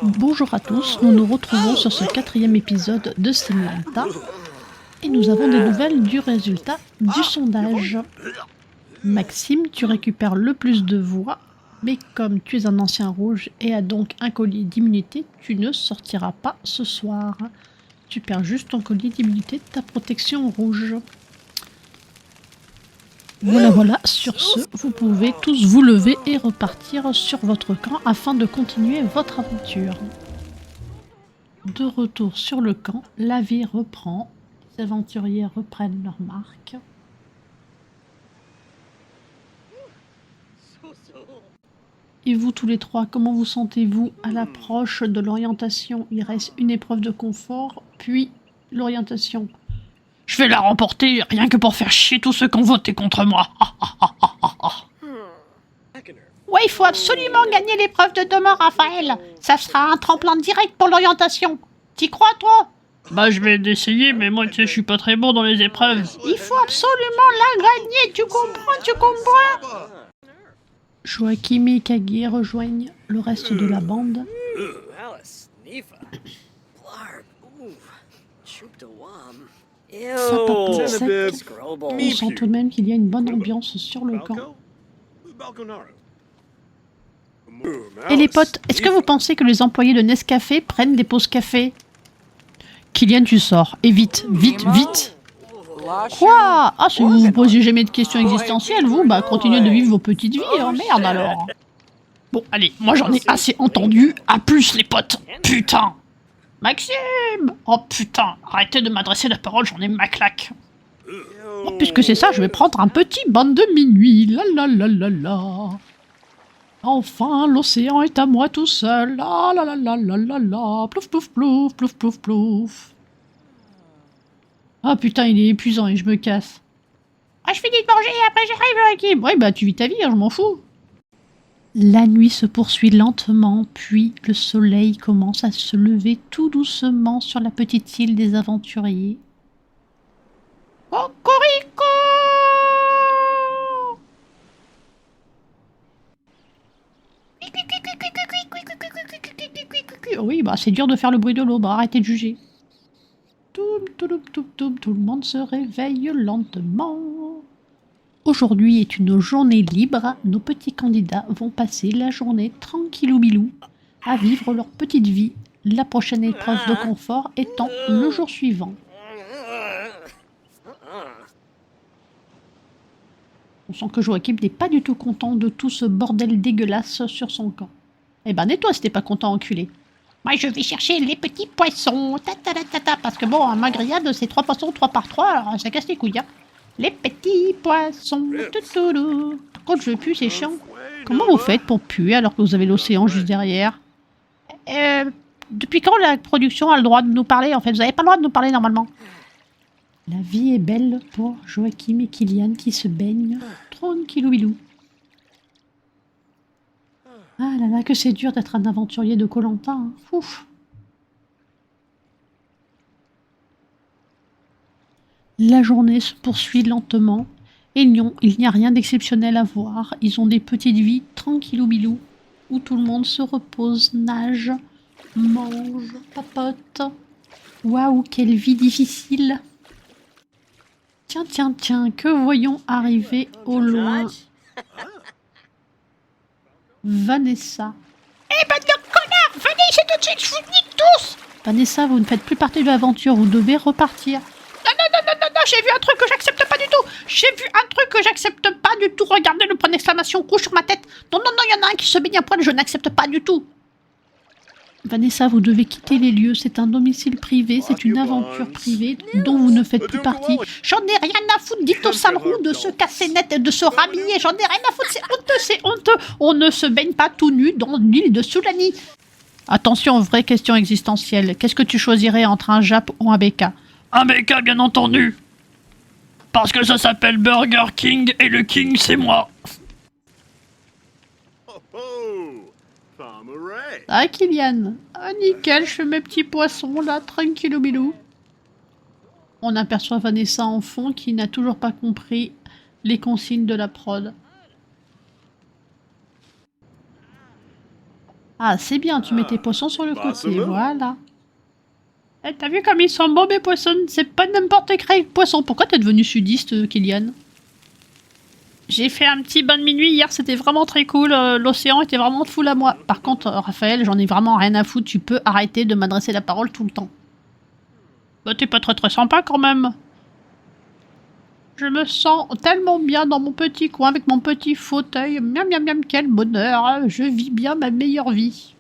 Bonjour à tous, nous nous retrouvons sur ce 4e épisode de Simulanta et nous avons des nouvelles du résultat du sondage. Maxime, tu récupères le plus de voix, mais comme tu es un ancien rouge et as donc un collier d'immunité, tu ne sortiras pas ce soir. Tu perds juste ton collier d'immunité de ta protection rouge. Voilà, sur ce, vous pouvez tous vous lever et repartir sur votre camp afin de continuer votre aventure. De retour sur le camp, la vie reprend, les aventuriers reprennent leur marque. Et vous tous les trois, comment vous sentez-vous à l'approche de l'orientation? Il reste une épreuve de confort, puis l'orientation. Je vais la remporter, rien que pour faire chier tous ceux qui ont voté contre moi. Ouais, il faut absolument gagner l'épreuve de demain, Raphaël. Ça sera un tremplin direct pour l'orientation. T'y crois, toi? Bah je vais essayer, mais moi tu sais, je suis pas très bon dans les épreuves. Il faut absolument la gagner, tu comprends? Joachim et Kagi rejoignent le reste de la bande. Ça papote sec. On sent tout de même qu'il y a une bonne ambiance sur le camp. Et les potes, est-ce que vous pensez que les employés de Nescafé prennent des pauses café? Kylian, tu sors. Et vite, vite, vite. Quoi? Ah, si vous vous posez jamais de questions existentielles, vous, bah continuez de vivre vos petites vies, hein, merde alors. Bon, allez, moi j'en ai assez entendu. À plus les potes. Putain. Maxime! Oh putain, arrêtez de m'adresser la parole, j'en ai ma claque. Oh, puisque c'est ça, je vais prendre un petit bain de minuit. La la la la la. Enfin, l'océan est à moi tout seul. La la la la la la la. Plouf plouf plouf, plouf plouf plouf. Ah putain, il est épuisant et je me casse. Ah, je finis de manger et après j'arrive, Joachim. Ouais, bah tu vis ta vie, hein, je m'en fous. La nuit se poursuit lentement, puis le soleil commence à se lever tout doucement sur la petite île des aventuriers. Cocorico! Oui, bah c'est dur de faire le bruit de l'eau, bah arrêtez de juger. Toum, touloup, toum, toum, tout le monde se réveille lentement. Aujourd'hui est une journée libre, nos petits candidats vont passer la journée tranquillou bilou à vivre leur petite vie, la prochaine épreuve de confort étant le jour suivant. On sent que Joachim n'est pas du tout content de tout ce bordel dégueulasse sur son camp. Eh ben nettoie si t'es pas content, enculé. Moi, je vais chercher les petits poissons. Parce que bon, ma grillade, c'est 3 poissons, 3 par 3, alors ça casse les couilles. Hein. Les petits poissons. Toutoulou. Par contre, je pue, c'est chiant. Comment vous faites pour puer alors que vous avez l'océan juste derrière? Depuis quand la production a le droit de nous parler, en fait? Vous n'avez pas le droit de nous parler, normalement. La vie est belle pour Joachim et Kylian qui se baignent tranquillou bilou. Ah là là, que c'est dur d'être un aventurier de Koh-Lanta. Hein. Ouf. La journée se poursuit lentement et il n'y a rien d'exceptionnel à voir. Ils ont des petites vies tranquillou bilou où tout le monde se repose, nage, mange, papote. Waouh, quelle vie difficile! Tiens, que voyons arriver au loin? Vanessa. Eh ben, de connard! Venez ici tout de suite, je vous nique tous! Vanessa, vous ne faites plus partie de l'aventure, vous devez repartir. Non, j'ai vu un truc que j'accepte pas du tout! Regardez le point d'exclamation couche sur ma tête! Non, il y en a un qui se baigne à poil, je n'accepte pas du tout! Vanessa, vous devez quitter les lieux, c'est un domicile privé, c'est une aventure privée dont vous ne faites plus partie. J'en ai rien à foutre, dites au sale roux de se casser net et de se rhabiller, j'en ai rien à foutre, c'est honteux! On ne se baigne pas tout nu dans l'île de Soulani! Attention, vraie question existentielle, qu'est-ce que tu choisirais entre un Jap ou un BK? Un BK bien entendu. Parce que ça s'appelle Burger King et le King c'est moi. Ah Kylian, ah nickel, je fais mes petits poissons là, tranquillou bilou. On aperçoit Vanessa en fond qui n'a toujours pas compris les consignes de la prod. Ah, c'est bien, tu mets tes poissons sur le côté, voilà. Eh, t'as vu comme ils sont beaux mes poissons? C'est pas n'importe quel poisson. Pourquoi t'es devenu sudiste, Kylian? J'ai fait un petit bain de minuit hier, c'était vraiment très cool. L'océan était vraiment full à moi. Par contre, Raphaël, j'en ai vraiment rien à foutre. Tu peux arrêter de m'adresser la parole tout le temps. Bah t'es pas très sympa quand même. Je me sens tellement bien dans mon petit coin avec mon petit fauteuil. Miam miam miam, quel bonheur. Je vis bien ma meilleure vie.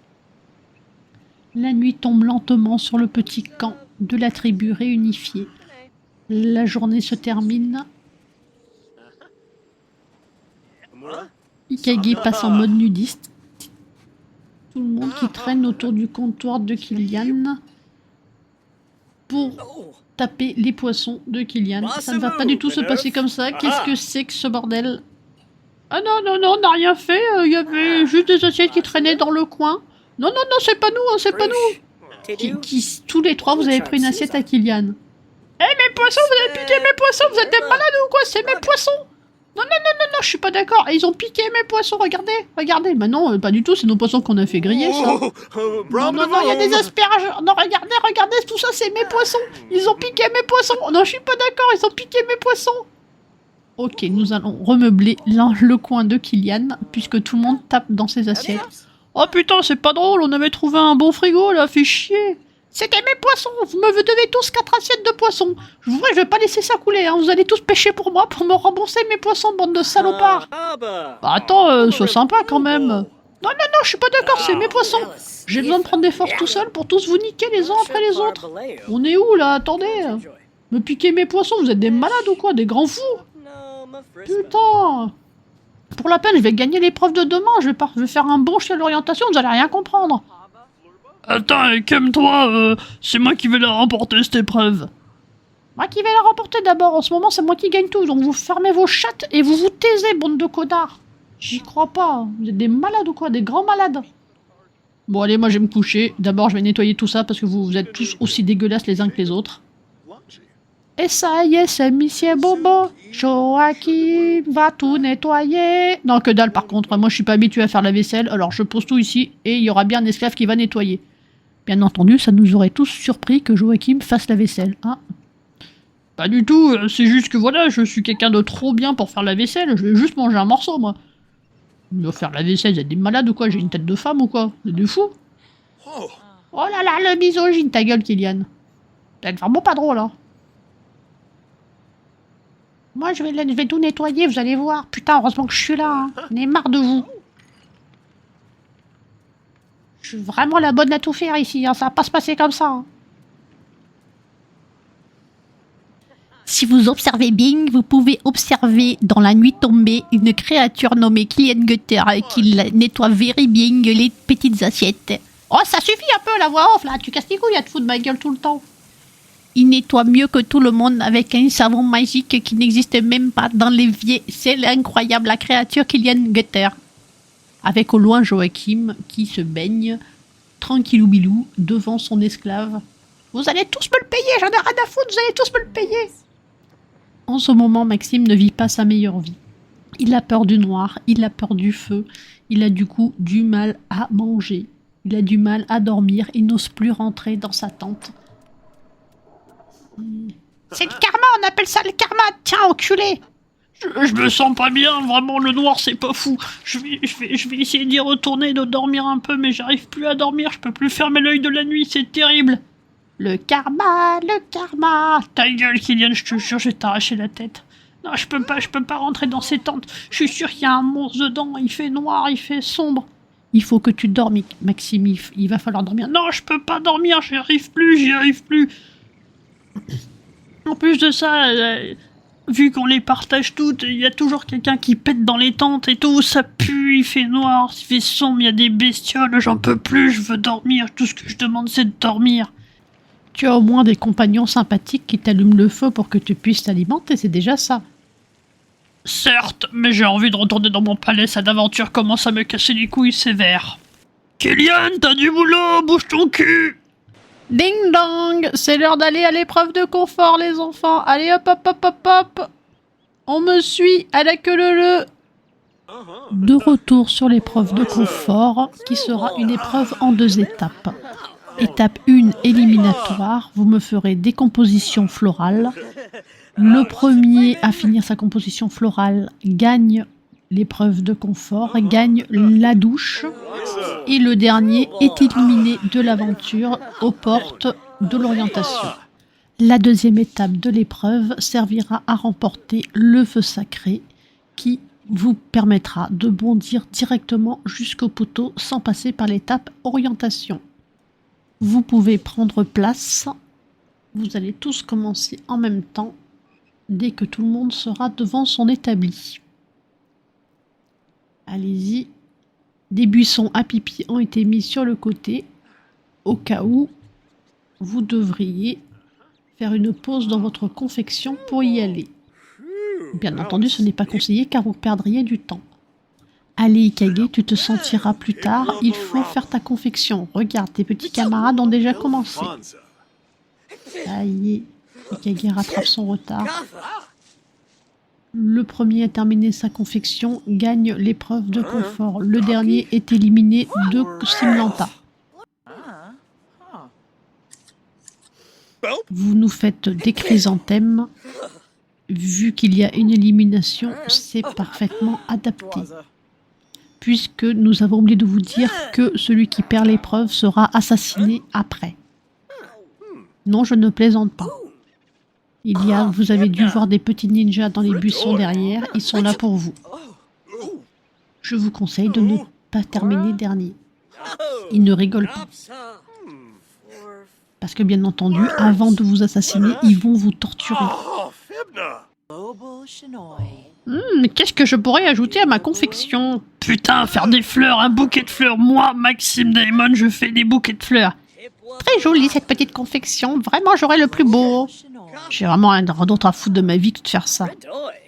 La nuit tombe lentement sur le petit camp de la tribu réunifiée. La journée se termine. Ikagi passe en mode nudiste. Tout le monde qui traîne autour du comptoir de Kylian pour taper les poissons de Kylian. Ça ne va pas du tout se passer comme ça. Qu'est-ce que c'est que ce bordel? Ah non, non, non, on n'a rien fait. Il y avait juste des assiettes qui traînaient dans le coin. Non, non, non, c'est pas nous, c'est pas nous. Tous les trois, vous avez pris une assiette à Kylian. Eh, mes poissons, vous avez piqué mes poissons, vous êtes des malades ou quoi? C'est mes poissons. Non, non, non, non, non, je suis pas d'accord. Et ils ont piqué mes poissons, regardez, regardez. Bah non, pas du tout, c'est nos poissons qu'on a fait griller, ça. Non, non, non, il y a des asperges. Non, regardez, regardez, tout ça, c'est mes poissons. Ils ont piqué mes poissons. Non, je suis pas d'accord, ils ont piqué mes poissons. Ok, nous allons remeubler le coin de Kylian, puisque tout le monde tape dans ses assiettes. Oh putain, c'est pas drôle, on avait trouvé un bon frigo là, fait chier. C'était mes poissons, vous me devez tous 4 assiettes de poissons. Je vais pas laisser ça couler, hein. Vous allez tous pêcher pour moi pour me rembourser mes poissons, bande de salopards. Bah attends, sois sympa quand même. Non, non, non, je suis pas d'accord, c'est mes poissons. J'ai besoin de prendre des forces tout seul pour tous vous niquer les uns après les autres. On est où là? Attendez. Me piquer mes poissons, vous êtes des malades ou quoi? Des grands fous? Putain. Pour la peine, je vais gagner l'épreuve de demain. Je vais faire un bon chien à l'orientation, vous allez rien comprendre. Attends, calme-toi, c'est moi qui vais la remporter cette épreuve. Moi qui vais la remporter d'abord, en ce moment c'est moi qui gagne tout, donc vous fermez vos chattes et vous vous taisez, bande de connards. J'y crois pas, vous êtes des malades ou quoi? Des grands malades. Bon allez, moi je vais me coucher. D'abord je vais nettoyer tout ça parce que vous êtes tous aussi dégueulasses les uns que les autres. Et ça y est, c'est Monsieur Bobo. Joachim va tout nettoyer. Non, que dalle par contre. Moi, je suis pas habitué à faire la vaisselle. Alors, je pose tout ici et il y aura bien un esclave qui va nettoyer. Bien entendu, ça nous aurait tous surpris que Joachim fasse la vaisselle. Hein? Pas du tout. C'est juste que voilà, je suis quelqu'un de trop bien pour faire la vaisselle. Je vais juste manger un morceau, moi. Mais faire la vaisselle, vous êtes des malades ou quoi? J'ai une tête de femme ou quoi? Vous êtes des fous? Oh là là, le misogyne, ta gueule, Kylian. T'es vraiment pas drôle, hein. Moi, je vais tout nettoyer, vous allez voir. Putain, heureusement que je suis là. Hein. On est marre de vous. Je suis vraiment la bonne à tout faire ici. Hein. Ça va pas se passer comme ça. Hein. Si vous observez bien, vous pouvez observer dans la nuit tombée une créature nommée Kylian Gutter qui nettoie very bien les petites assiettes. Oh, ça suffit un peu la voix off là. Tu casses les couilles à te foutre de ma gueule tout le temps. Il nettoie mieux que tout le monde avec un savon magique qui n'existe même pas dans l'évier. C'est l'incroyable, la créature Kylian Gutter. Avec au loin Joachim qui se baigne, tranquillou bilou, devant son esclave. Vous allez tous me le payer, j'en ai rien à foutre, vous allez tous me le payer. En ce moment, Maxime ne vit pas sa meilleure vie. Il a peur du noir, il a peur du feu, il a du coup du mal à manger, il a du mal à dormir, il n'ose plus rentrer dans sa tente. C'est le karma, on appelle ça le karma. Tiens, enculé. Je me sens pas bien, vraiment, le noir, c'est pas fou. Je vais essayer d'y retourner, de dormir un peu, mais j'arrive plus à dormir, je peux plus fermer l'œil de la nuit, c'est terrible. Le karma, le karma. Ta gueule, Kylian, je te jure, je vais t'arracher la tête. Non, je peux pas rentrer dans ces tentes. Je suis sûr qu'il y a un monstre dedans, il fait noir, il fait sombre. Il faut que tu dormes, Maxime, il va falloir dormir. Non, je peux pas dormir, j'y arrive plus. En plus de ça, vu qu'on les partage toutes, il y a toujours quelqu'un qui pète dans les tentes et tout, ça pue, il fait noir, il fait sombre, il y a des bestioles, j'en peux plus, je veux dormir, tout ce que je demande c'est de dormir. Tu as au moins des compagnons sympathiques qui t'allument le feu pour que tu puisses t'alimenter, c'est déjà ça. Certes, mais j'ai envie de retourner dans mon palais, cette aventure commence à me casser les couilles sévères. Kylian, t'as du boulot, bouge ton cul! Ding dong, c'est l'heure d'aller à l'épreuve de confort, les enfants. Allez hop hop hop hop hop. On me suit à la queue leu. De retour sur l'épreuve de confort, qui sera une épreuve en 2 étapes. Étape 1, éliminatoire, vous me ferez des compositions florales. Le premier à finir sa composition florale gagne l'épreuve de confort, gagne la douche. Et le dernier est éliminé de l'aventure aux portes de l'orientation. La deuxième étape de l'épreuve servira à remporter le feu sacré qui vous permettra de bondir directement jusqu'au poteau sans passer par l'étape orientation. Vous pouvez prendre place. Vous allez tous commencer en même temps dès que tout le monde sera devant son établi. Allez-y. Des buissons à pipi ont été mis sur le côté au cas où vous devriez faire une pause dans votre confection pour y aller. Bien entendu, ce n'est pas conseillé car vous perdriez du temps. Allez, Ikage, tu te sentiras plus tard. Il faut faire ta confection. Regarde, tes petits camarades ont déjà commencé. Ça y est, Ikage rattrape son retard. Le premier à terminer sa confection gagne l'épreuve de confort. Le dernier est éliminé de Simlanta. Vous nous faites des chrysanthèmes. Vu qu'il y a une élimination, c'est parfaitement adapté. Puisque nous avons oublié de vous dire que celui qui perd l'épreuve sera assassiné après. Non, je ne plaisante pas. Vous avez dû voir des petits ninjas dans les buissons derrière, ils sont là pour vous. Je vous conseille de ne pas terminer dernier. Ils ne rigolent pas. Parce que bien entendu, avant de vous assassiner, ils vont vous torturer. Mais qu'est-ce que je pourrais ajouter à ma confection? Putain, faire des fleurs, un bouquet de fleurs. Moi, Maxime Daemon, je fais des bouquets de fleurs. Très jolie cette petite confection, vraiment j'aurai le plus beau. J'ai vraiment rien d'autre à foutre de ma vie que de faire ça.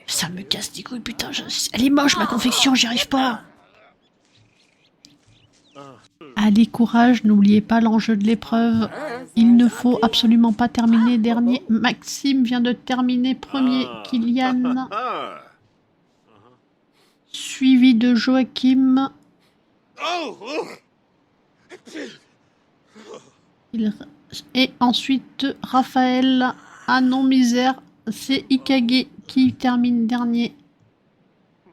Ça me casse les couilles, putain. Elle est moche, ma confection, j'y arrive pas. Allez, courage, n'oubliez pas l'enjeu de l'épreuve. Il ne faut absolument pas terminer dernier. Maxime vient de terminer premier. Kylian. Suivi de Joachim. Et ensuite Raphaël. Ah non, misère. C'est Ikage qui termine dernier.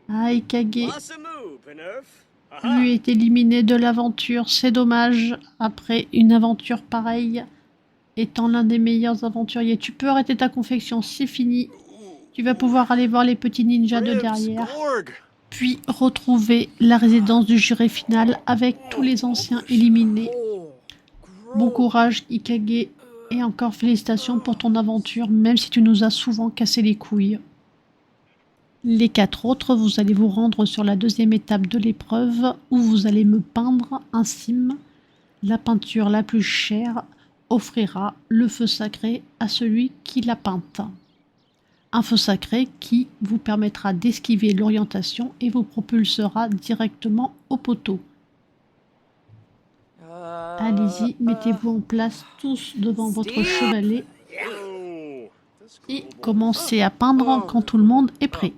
Ah, Ikage. Lui est éliminé de l'aventure, c'est dommage. Après une aventure pareille, étant l'un des meilleurs aventuriers, tu peux arrêter ta confection, c'est fini. Tu vas pouvoir aller voir les petits ninjas de derrière. Puis retrouver la résidence du jury final avec tous les anciens éliminés. Bon courage, Ikage, et encore félicitations pour ton aventure, même si tu nous as souvent cassé les couilles. Les 4 autres, vous allez vous rendre sur la deuxième étape de l'épreuve où vous allez me peindre un cime. La peinture la plus chère offrira le feu sacré à celui qui l'a peinte. Un feu sacré qui vous permettra d'esquiver l'orientation et vous propulsera directement au poteau. Allez-y, mettez-vous en place tous devant votre chevalet et commencez à peindre quand tout le monde est prêt.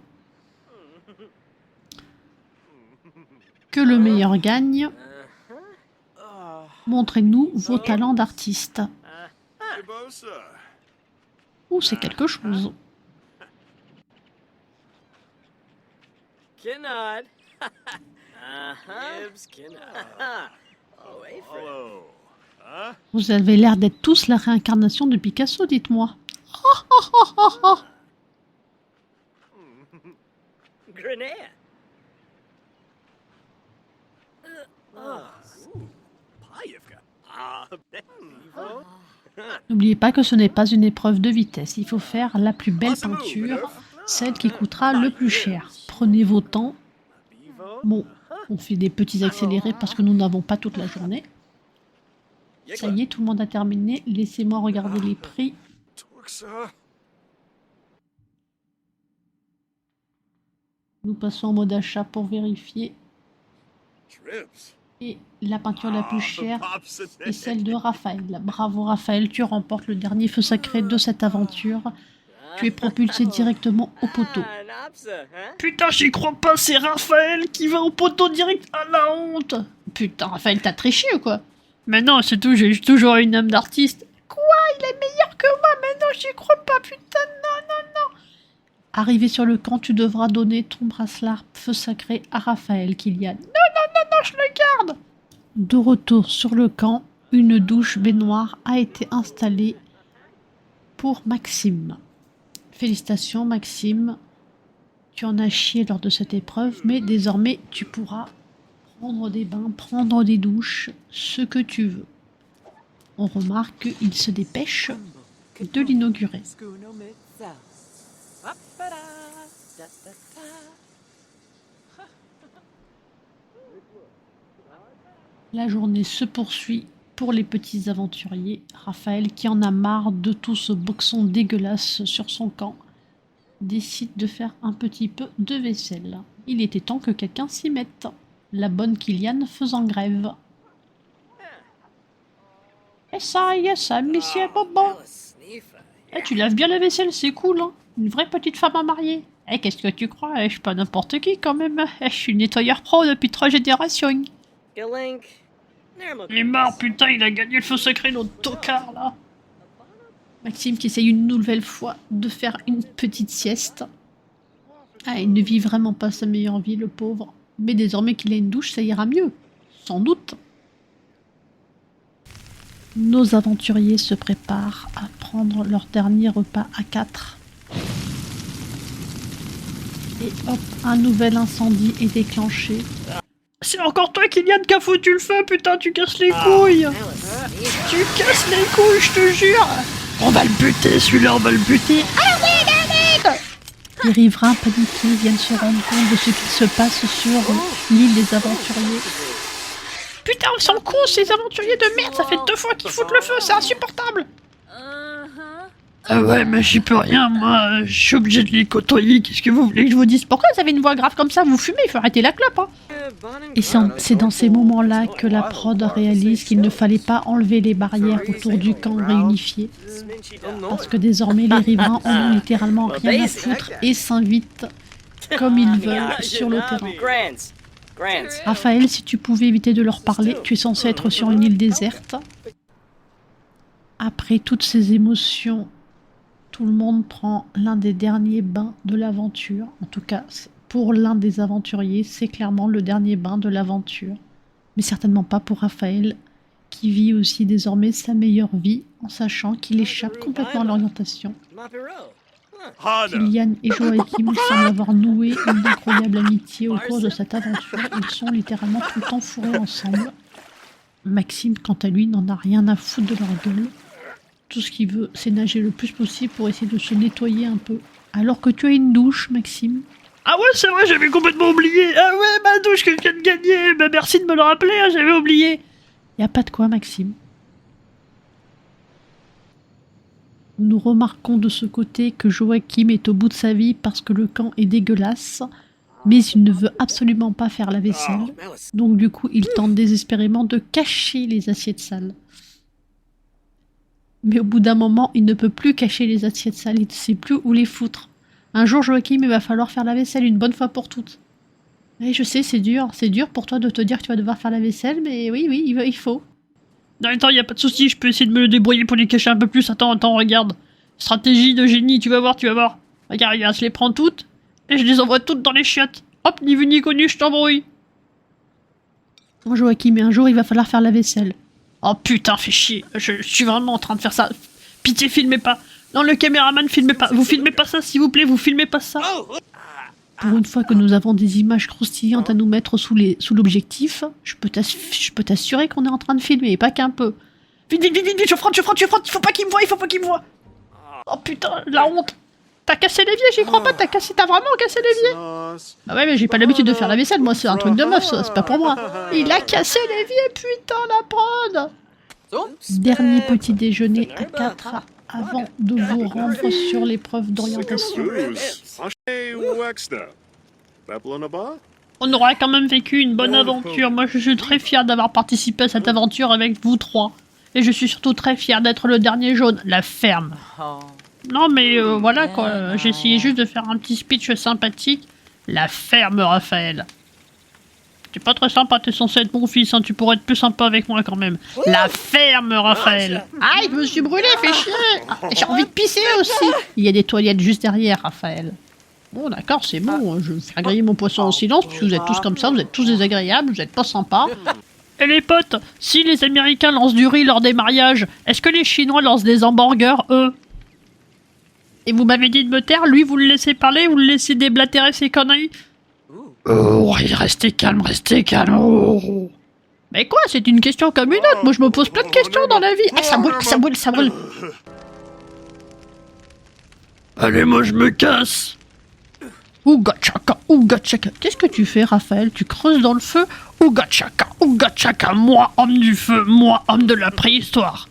Que le meilleur gagne. Montrez-nous vos talents d'artiste. Ouh, c'est quelque chose. Vous avez l'air d'être tous la réincarnation de Picasso, dites-moi. N'oubliez pas que ce n'est pas une épreuve de vitesse. Il faut faire la plus belle peinture, celle qui coûtera le plus cher. Prenez vos temps. Bon, on fait des petits accélérés parce que nous n'avons pas toute la journée. Ça y est, tout le monde a terminé. Laissez-moi regarder les prix. Nous passons en mode achat pour vérifier. Et la peinture la plus chère est celle de Raphaël. Bravo Raphaël, tu remportes le dernier feu sacré de cette aventure. Tu es propulsé directement au poteau. Putain, j'y crois pas, c'est Raphaël qui va au poteau direct. Ah, la honte. Putain, Raphaël, t'as triché ou quoi? Mais non, c'est tout, j'ai toujours une âme d'artiste. Quoi? Il est meilleur que moi, mais non, j'y crois pas, putain, non, non, non. Arrivé sur le camp, tu devras donner ton bracelet feu sacré à Raphaël, Kylian. Non, je le garde. De retour sur le camp, une douche baignoire a été installée pour Maxime. Félicitations Maxime, tu en as chié lors de cette épreuve, mais désormais tu pourras prendre des bains, prendre des douches, ce que tu veux. On remarque qu'il se dépêche de l'inaugurer. La journée se poursuit pour les petits aventuriers. Raphaël, qui en a marre de tout ce boxon dégueulasse sur son camp, décide de faire un petit peu de vaisselle. Il était temps que quelqu'un s'y mette. La bonne Kylian faisant grève. Et ça, monsieur Bobo. Eh, tu laves bien la vaisselle, c'est cool, hein. Une vraie petite femme à marier. Eh, qu'est-ce que tu crois? Je suis pas n'importe qui quand même. Je suis nettoyeur pro depuis 3 générations. Il est marre, putain, il a gagné le feu sacré, notre tocard, là. Maxime qui essaye une nouvelle fois de faire une petite sieste. Ah, il ne vit vraiment pas sa meilleure vie, le pauvre. Mais désormais qu'il a une douche, ça ira mieux. Sans doute. Nos aventuriers se préparent à prendre leur dernier repas à 4. Et hop, un nouvel incendie est déclenché. C'est encore toi, Kylian, qui a foutu le feu, putain, tu casses les couilles. Tu casses les couilles, je te jure. On va le buter, celui-là, on va le buter. Les riverains paniqués viennent se rendre compte de ce qui se passe sur l'île des aventuriers. Putain, ils sont cons, ces aventuriers de merde. Ça fait 2 fois qu'ils foutent le feu, c'est insupportable. Ah ouais, mais j'y peux rien, moi, je suis obligé de les côtoyer, qu'est-ce que vous voulez que je vous dise? Pourquoi vous avez une voix grave comme ça? Vous fumez, il faut arrêter la clope, hein. Et c'est dans ces moments-là que la prod réalise qu'il ne fallait pas enlever les barrières autour du camp réunifié. Parce que désormais, les riverains en ont littéralement rien à foutre et s'invitent comme ils veulent sur le terrain. Raphaël, si tu pouvais éviter de leur parler, tu es censé être sur une île déserte. Après toutes ces émotions, tout le monde prend l'un des derniers bains de l'aventure. En tout cas, pour l'un des aventuriers, c'est clairement le dernier bain de l'aventure. Mais certainement pas pour Raphaël, qui vit aussi désormais sa meilleure vie en sachant qu'il échappe complètement à l'orientation. Kylian et Joachim semblent avoir noué une incroyable amitié au cours de cette aventure. Ils sont littéralement tout le temps fourrés ensemble. Maxime, quant à lui, n'en a rien à foutre de leur gueule. Tout ce qu'il veut, c'est nager le plus possible pour essayer de se nettoyer un peu. Alors que tu as une douche, Maxime. Ah ouais, c'est vrai, j'avais complètement oublié. Ah ouais, ma douche que je viens de gagner. Bah merci de me le rappeler, hein, j'avais oublié. Y a pas de quoi, Maxime. Nous remarquons de ce côté que Joachim est au bout de sa vie parce que le camp est dégueulasse, mais il ne veut absolument pas faire la vaisselle. Donc du coup, il tente désespérément de cacher les assiettes sales. Mais au bout d'un moment, il ne peut plus cacher les assiettes sales, il ne sait plus où les foutre. Un jour, Joachim, il va falloir faire la vaisselle une bonne fois pour toutes. Oui, je sais, c'est dur pour toi de te dire que tu vas devoir faire la vaisselle, mais oui, il faut. Non, attends, y a pas de souci, je peux essayer de me le débrouiller pour les cacher un peu plus. Attends, regarde. Stratégie de génie, tu vas voir. Regarde, je les prends toutes, et je les envoie toutes dans les chiottes. Hop, ni vu ni connu, je t'embrouille. Bon, Joachim, mais un jour, il va falloir faire la vaisselle. Oh putain, fais chier, je suis vraiment en train de faire ça. Pitié, filmez pas. Non, le caméraman, filmez pas. Vous filmez pas ça, s'il vous plaît, vous filmez pas ça. Pour une fois que nous avons des images croustillantes à nous mettre sous l'objectif, je peux t'assurer qu'on est en train de filmer, et pas qu'un peu. Vite, je frotte, il faut pas qu'il me voie. Oh putain, la honte. T'as cassé l'évier, j'y crois pas, t'as vraiment cassé l'évier? Bah ouais, mais j'ai pas l'habitude de faire la vaisselle, moi c'est un truc de meuf, ça, c'est pas pour moi. Il a cassé l'évier, putain, la prod. Dernier petit déjeuner à 4 avant de vous rendre sur l'épreuve d'orientation. On aura quand même vécu une bonne aventure. Moi, je suis très fier d'avoir participé à cette aventure avec vous trois. Et je suis surtout très fier d'être le dernier jaune, la ferme. Non, mais voilà quoi, j'ai essayé juste de faire un petit speech sympathique. La ferme, Raphaël. T'es pas très sympa, t'es censé être mon fils, hein, tu pourrais être plus sympa avec moi quand même. La ferme, Raphaël. Aïe, je me suis brûlé, fais chier. Ah, j'ai envie de pisser aussi. Il y a des toilettes juste derrière, Raphaël. Bon, d'accord, c'est bon, je vais faire griller mon poisson en silence, puisque vous êtes tous comme ça, vous êtes tous désagréables, vous êtes pas sympas. Et les potes, si les Américains lancent du riz lors des mariages, est-ce que les Chinois lancent des hamburgers, eux? Et vous m'avez dit de me taire, lui vous le laissez parler, vous le laissez déblatérer ses conneries? Oh, restez calme, restez calme. Oh. Mais quoi, c'est une question comme une autre, moi je me pose plein de questions dans la vie. Ah, ça brûle, ça brûle, ça brûle. Allez, moi je me casse. Ouga chaka. Qu'est-ce que tu fais, Raphaël? Tu creuses dans le feu? Ouga chaka, moi homme du feu, moi homme de la préhistoire.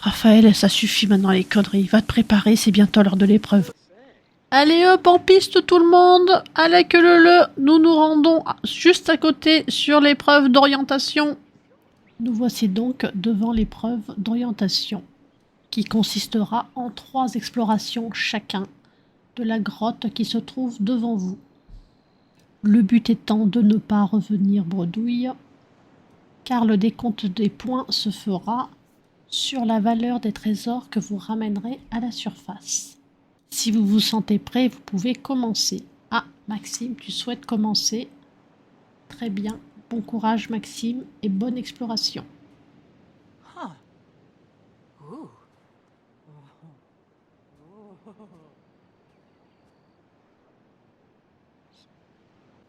Raphaël, ça suffit maintenant les conneries. Va te préparer, c'est bientôt l'heure de l'épreuve. Allez hop, en piste tout le monde. Allez que nous nous rendons juste à côté sur l'épreuve d'orientation. Nous voici donc devant l'épreuve d'orientation, qui consistera en 3 explorations chacun de la grotte qui se trouve devant vous. Le but étant de ne pas revenir bredouille, car le décompte des points se fera sur la valeur des trésors que vous ramènerez à la surface. Si vous vous sentez prêt, vous pouvez commencer. Ah, Maxime, tu souhaites commencer? Très bien. Bon courage, Maxime, et bonne exploration.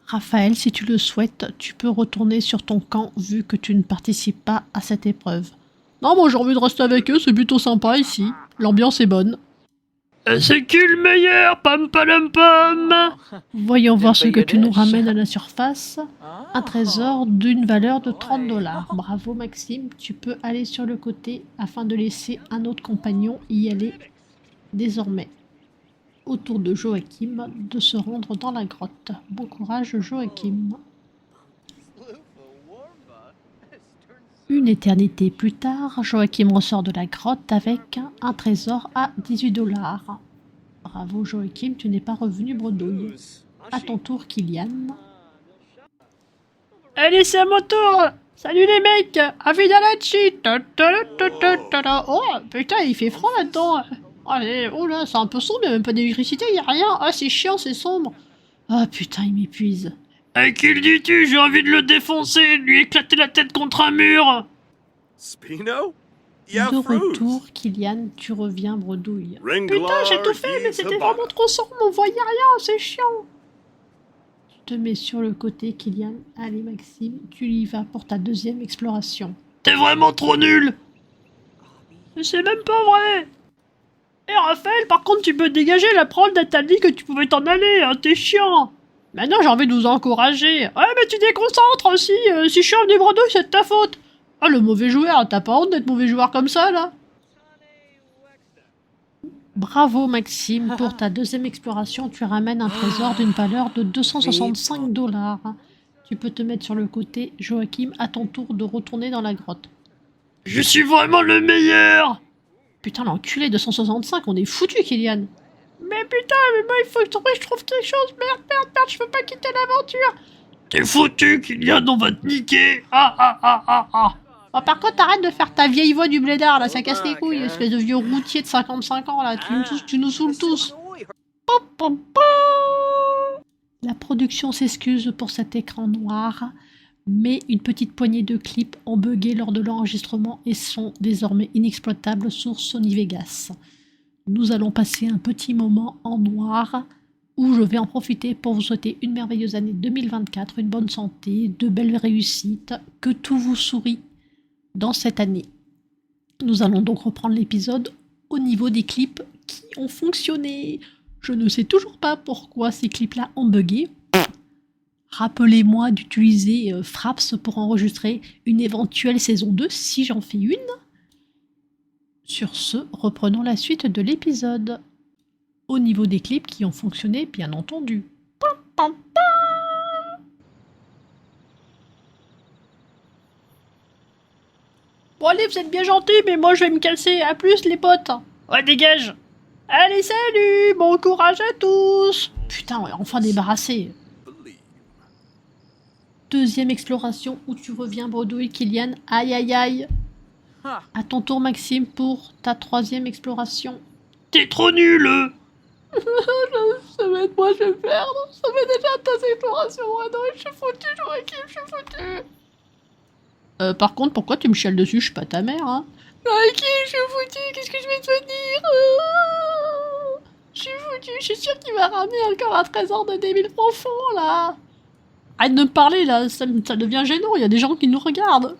Raphaël, si tu le souhaites, tu peux retourner sur ton camp vu que tu ne participes pas à cette épreuve. Non, moi j'ai envie de rester avec eux, c'est plutôt sympa ici. L'ambiance est bonne. C'est qui le meilleur, pam palam pam? Voyons voir ce que tu nous ramènes à la surface. Un trésor d'une valeur de 30 $. Bravo Maxime, tu peux aller sur le côté afin de laisser un autre compagnon y aller désormais. Au tour de Joachim de se rendre dans la grotte. Bon courage Joachim. Une éternité plus tard, Joachim ressort de la grotte avec un trésor à 18 $. Bravo Joachim, tu n'es pas revenu bredouille. À ton tour Kylian. Allez, c'est à mon tour. Salut les mecs, Avidalachi. Oh, putain, il fait froid là-dedans. Allez, oh là, c'est un peu sombre, il n'y a même pas d'électricité, il n'y a rien. Ah, c'est chiant, c'est sombre. Ah putain, il m'épuise. À qui le dis-tu? J'ai envie de le défoncer, de lui éclater la tête contre un mur. Spino? De retour, Kylian, tu reviens bredouille. Putain, j'ai tout fait, mais c'était vraiment trop sombre, on voyait rien, c'est chiant. Tu te mets sur le côté, Kylian. Allez, Maxime, tu y vas pour ta deuxième exploration. T'es vraiment trop nul. Mais c'est même pas vrai. Eh Raphaël, par contre, tu peux dégager la preuve t'a dit que tu pouvais t'en aller, hein, t'es chiant. Maintenant, j'ai envie de vous encourager. Ouais, mais tu déconcentres aussi, si je suis revenu bredouille, c'est de ta faute. Ah, le mauvais joueur, t'as pas honte d'être mauvais joueur comme ça, là? Bravo Maxime, pour ta deuxième exploration, tu ramènes un trésor d'une valeur de 265 $. Tu peux te mettre sur le côté. Joachim, à ton tour de retourner dans la grotte. Je suis vraiment le meilleur. Putain, l'enculé, 265, on est foutu, Kylian. Mais putain, mais moi il faut que je trouve quelque chose. Merde, je peux pas quitter l'aventure. T'es foutu, Kylian, on va te niquer. Ah. Oh, par contre, arrête de faire ta vieille voix du blédard, là, ça casse les couilles, espèce de vieux routier de 55 ans, là, tu nous saoules tous. La production s'excuse pour cet écran noir, mais une petite poignée de clips ont bugué lors de l'enregistrement et sont désormais inexploitables sur Sony Vegas. Nous allons passer un petit moment en noir où je vais en profiter pour vous souhaiter une merveilleuse année 2024, une bonne santé, de belles réussites, que tout vous sourit dans cette année. Nous allons donc reprendre l'épisode au niveau des clips qui ont fonctionné. Je ne sais toujours pas pourquoi ces clips-là ont bugué. Rappelez-moi d'utiliser Fraps pour enregistrer une éventuelle saison 2 si j'en fais une. Sur ce, reprenons la suite de l'épisode. Au niveau des clips qui ont fonctionné, bien entendu. Bon allez, vous êtes bien gentils, mais moi je vais me casser. À plus les potes. Ouais, dégage. Allez, salut! Bon courage à tous! Putain, on est enfin débarrassé. Deuxième exploration où tu reviens bredouille, Kylian. Aïe aïe aïe. À ton tour, Maxime, pour ta troisième exploration. T'es trop nul. Ça va être moi, je vais perdre. Ça fait déjà ta exploration, bredouille. Je suis foutu, Joachim, je suis foutu. Par contre, pourquoi tu me chiales dessus? Je suis pas ta mère, hein. Ok, je suis foutu, qu'est-ce que je vais te dire? Je suis foutu, je suis sûr qu'il va ramener encore un trésor de débile profond, là. Arrête de me parler, là, ça devient gênant, il y a des gens qui nous regardent.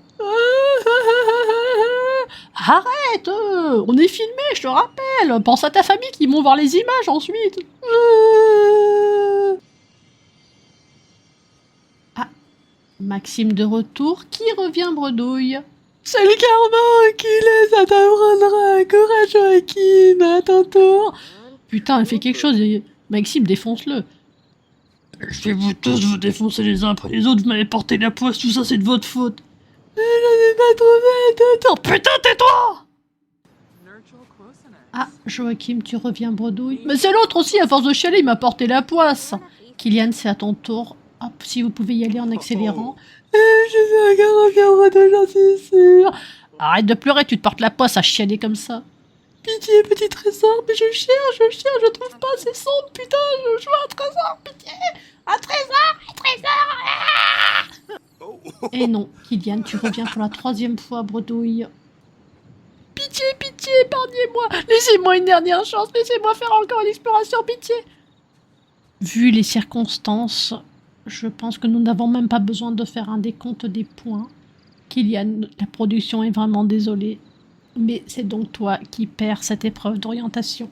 Arrête, on est filmé, je te rappelle. Pense à ta famille qui vont voir les images ensuite. Ah, Maxime de retour, qui revient bredouille? C'est le karma qui ça t'apprendra. Courage, Joachim, à ton tour. Putain, fais quelque chose, Maxime, défonce-le. Je vais vous tous vous défoncer les uns après les autres, vous m'avez porté la poisse, tout ça c'est de votre faute. Je n'ai pas trouvé de temps. Putain, tais-toi! Ah, Joachim, tu reviens bredouille. Mais c'est l'autre aussi, à force de chialer, il m'a porté la poisse. Kylian, c'est à ton tour. Hop, si vous pouvez y aller en accélérant. Je vais encore revenir bredouille, j'en suis sûre. Arrête de pleurer, tu te portes la poisse à chialer comme ça. Pitié, petit trésor, mais je cherche, je trouve pas, c'est sombre, putain, je veux un trésor, pitié. Un trésor. Et non, Kylian, tu reviens pour la troisième fois, bredouille. Pitié, épargnez-moi. Laissez-moi une dernière chance, laissez-moi faire encore une exploration, pitié. Vu les circonstances, je pense que nous n'avons même pas besoin de faire un décompte des points. Kylian, la production est vraiment désolée, mais c'est donc toi qui perds cette épreuve d'orientation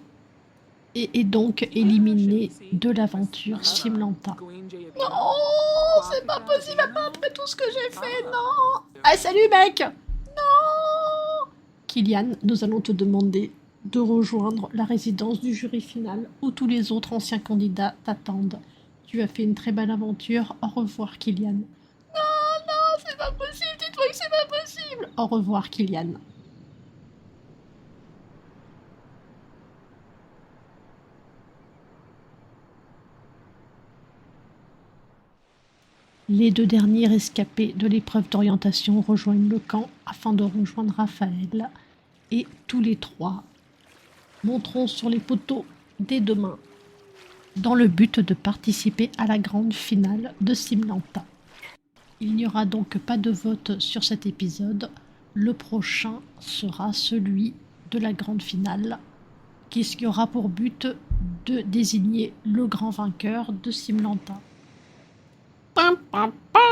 et est donc éliminé de l'aventure Simlanta. Non, c'est pas possible après tout ce que j'ai fait, non. Ah, salut mec. Non. Kylian, nous allons te demander de rejoindre la résidence du jury final où tous les autres anciens candidats t'attendent. Tu as fait une très belle aventure. Au revoir, Kylian. Non, c'est pas possible. Dis-toi que c'est pas possible. Au revoir, Kylian. Les deux derniers rescapés de l'épreuve d'orientation rejoignent le camp afin de rejoindre Raphaël. Et tous les trois monteront sur les poteaux dès demain dans le but de participer à la grande finale de Simlanta. Il n'y aura donc pas de vote sur cet épisode. Le prochain sera celui de la grande finale, qui aura pour but de désigner le grand vainqueur de Simlanta. Pam, pam, pam.